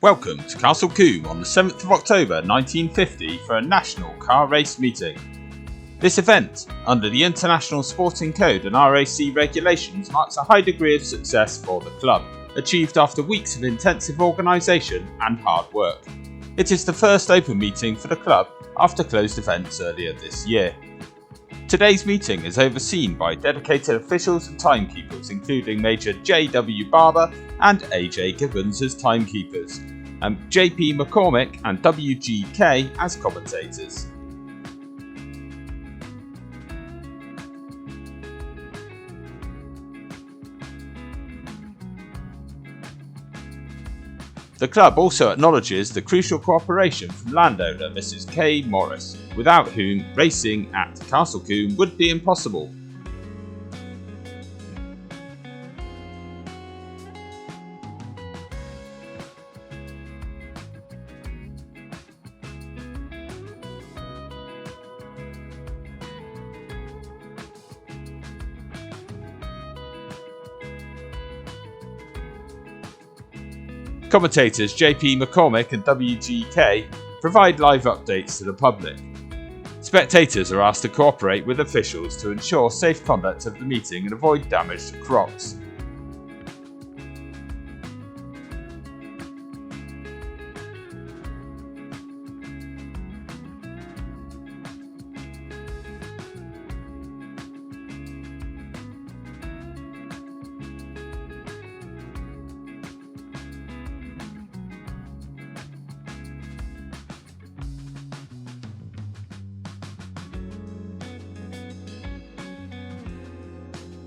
Welcome to Castle Combe on the 7th of October 1950 for a national car race meeting. This event, under the International Sporting Code and R.A.C regulations, marks a high degree of success for the club, achieved after weeks of intensive organisation and hard work. It is the first open meeting for the club after closed events earlier this year. Today's meeting is overseen by dedicated officials and timekeepers, including Major J.W. Barber and A.J. Gibbons as timekeepers, and J.P. McCormick and W.G. as commentators. The club also acknowledges the crucial cooperation from landowner Mrs. K. Morris, without whom racing at Castle Combe would be impossible. Commentators J.P. McCormick and W.G. provide live updates to the public. Spectators are asked to cooperate with officials to ensure safe conduct of the meeting and avoid damage to crops.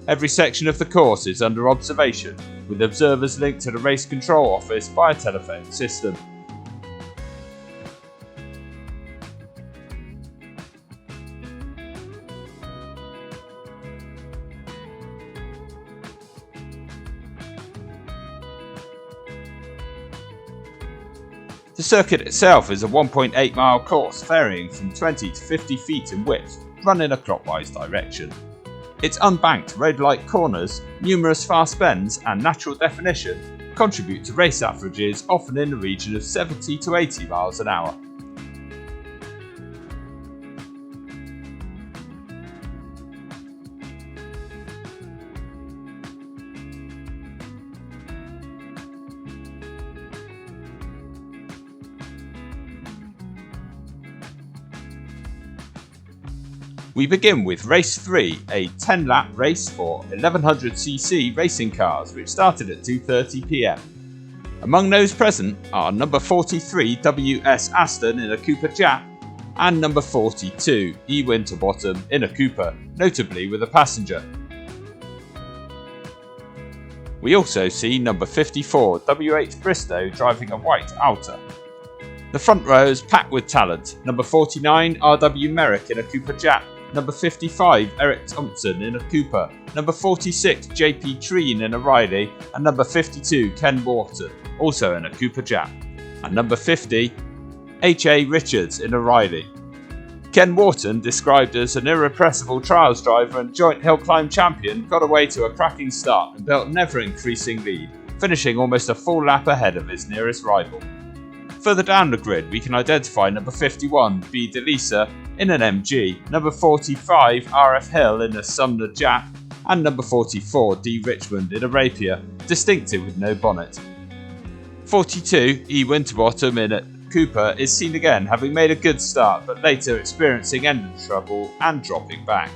Every section of the course is under observation, with observers linked to the race control office by a telephone system. The circuit itself is a 1.8 mile course varying from 20 to 50 feet in width, run in a clockwise direction. Its unbanked road-like corners, numerous fast bends and natural definition contribute to race averages often in the region of 70 to 80 miles an hour. We begin with Race 3, a 10-lap race for 1100cc racing cars which started at 2:30 p.m. Among those present are number 43 W.S. Aston in a Cooper Jap and number 42 E. Winterbottom in a Cooper, notably with a passenger. We also see number 54 W.H. Bristow driving a white Alta. The front row is packed with talent, number 49 R.W. Merrick in a Cooper Jap, number 55 Eric Thompson in a Cooper, number 46 JP Treen in a Riley, and number 52 Ken Wharton, also in a Cooper Jap, and number 50 H.A. Richards in a Riley. Ken Wharton, described as an irrepressible trials driver and joint hill climb champion, got away to a cracking start and built an ever-increasing lead, finishing almost a full lap ahead of his nearest rival. Further down the grid we can identify number 51 B. DeLisa in an MG, number 45 R.F. Hill in a Sumner Jap, and number 44 D. Richmond in a Rapier, distinctive with no bonnet. 42 E. Winterbottom in a Cooper is seen again, having made a good start but later experiencing engine trouble and dropping back.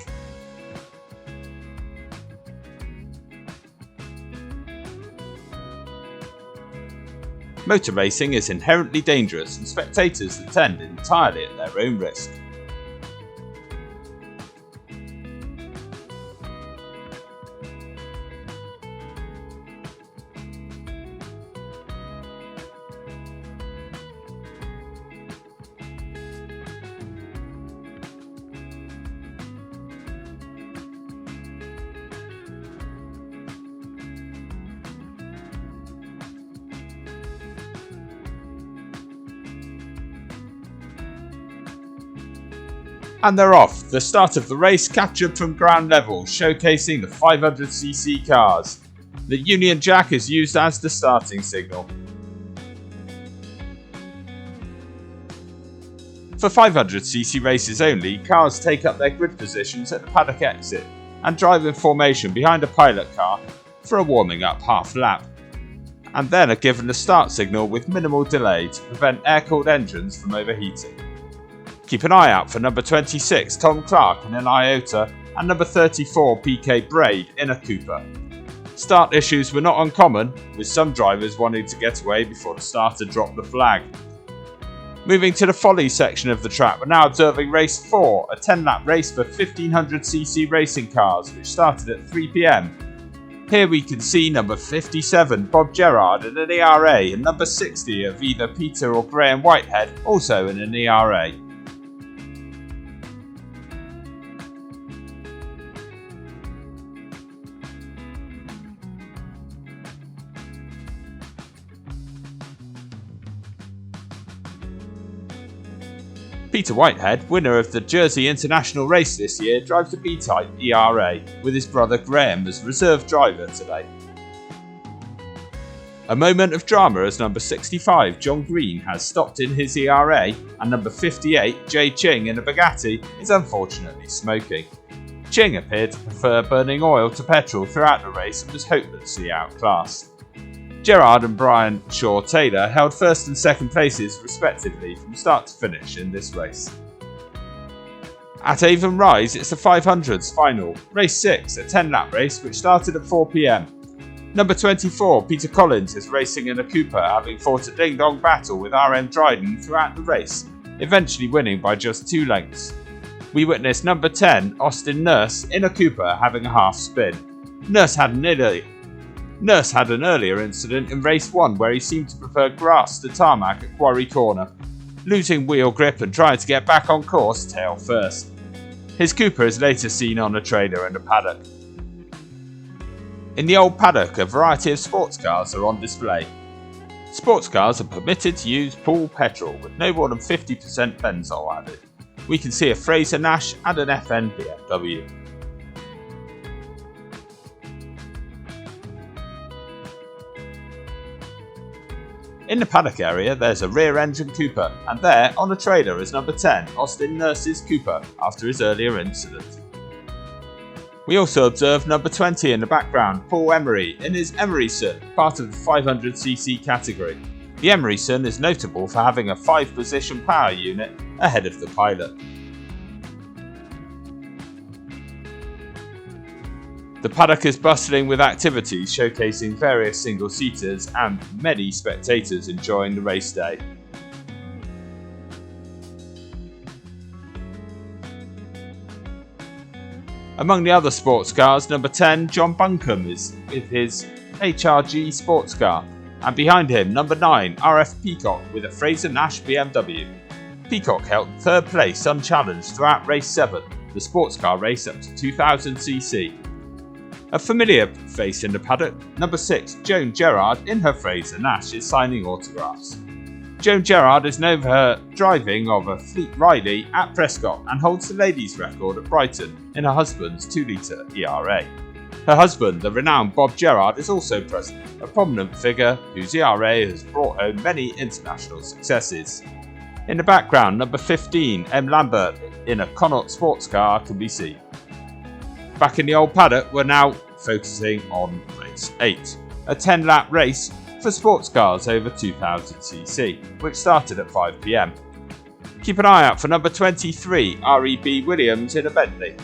Motor racing is inherently dangerous and spectators attend entirely at their own risk. And they're off. The start of the race captured from ground level, showcasing the 500cc cars. The Union Jack is used as the starting signal. For 500cc races only, cars take up their grid positions at the paddock exit and drive in formation behind a pilot car for a warming up half lap, and then are given a start signal with minimal delay to prevent air-cooled engines from overheating. Keep an eye out for number 26 Tom Clark in an Iota and number 34 PK Braid in a Cooper. Start issues were not uncommon, with some drivers wanting to get away before the starter dropped the flag. Moving to the Folly section of the track, we're now observing race 4, a 10-lap race for 1500cc racing cars, which started at 3 p.m. Here we can see number 57 Bob Gerard in an ERA and number 60 of either Peter or Graham Whitehead, also in an ERA. Peter Whitehead, winner of the Jersey International race this year, drives a B-Type ERA, with his brother Graham as reserve driver today. A moment of drama as number 65 John Green has stopped in his ERA, and number 58 Jay Ching in a Bugatti is unfortunately smoking. Ching appeared to prefer burning oil to petrol throughout the race and was hopelessly outclassed. Gerard and Brian Shaw Taylor held first and second places respectively from start to finish in this race. At Avon Rise, it's the 500's final, race 6, a 10-lap race which started at 4 p.m. Number 24 Peter Collins is racing in a Cooper, having fought a ding-dong battle with RM Dryden throughout the race, eventually winning by just 2 lengths. We witnessed number 10 Austin Nurse in a Cooper having a half spin. Nurse had an earlier incident in race 1 where he seemed to prefer grass to tarmac at Quarry Corner, losing wheel grip and trying to get back on course tail first. His Cooper is later seen on a trailer in the paddock. In the old paddock, a variety of sports cars are on display. Sports cars are permitted to use pool petrol with no more than 50% benzol added. We can see a Fraser Nash and an FN BMW. In the paddock area, there's a rear-engine Cooper, and there, on a trailer, is number 10, Austin Nurse's Cooper, after his earlier incident. We also observe number 20 in the background, Paul Emery, in his Emeryson, part of the 500cc category. The Emeryson is notable for having a 5-position power unit ahead of the pilot. The paddock is bustling with activities showcasing various single-seaters and many spectators enjoying the race day. Among the other sports cars, number 10 John Buncombe is with his HRG sports car, and behind him number 9 RF Peacock with a Fraser Nash BMW. Peacock held third place unchallenged throughout race 7, the sports car race up to 2000cc. A familiar face in the paddock, number 6 Joan Gerard in her Fraser Nash is signing autographs. Joan Gerard is known for her driving of a Fleet Riley at Prescott and holds the ladies' record at Brighton in her husband's 2-litre ERA. Her husband, the renowned Bob Gerard, is also present, a prominent figure whose ERA has brought home many international successes. In the background, number 15 M Lambert in a Connaught sports car can be seen. Back in the old paddock, we're now focusing on race 8, a 10-lap race for sports cars over 2000cc, which started at 5 p.m. Keep an eye out for number 23, R.E.B. Williams in a Bentley.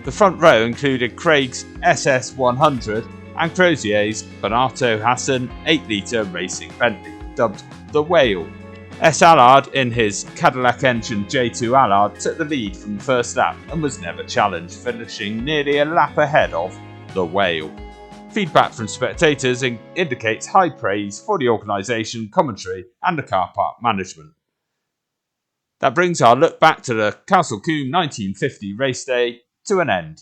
The front row included Craig's SS100 and Crozier's Bonato Hassan 8-litre racing Bentley, dubbed the Whale. S. Allard in his Cadillac engine J2 Allard took the lead from the first lap and was never challenged, finishing nearly a lap ahead of the Whale. Feedback from spectators indicates high praise for the organisation, commentary and the car park management. That brings our look back to the Castle Combe 1950 race day to an end.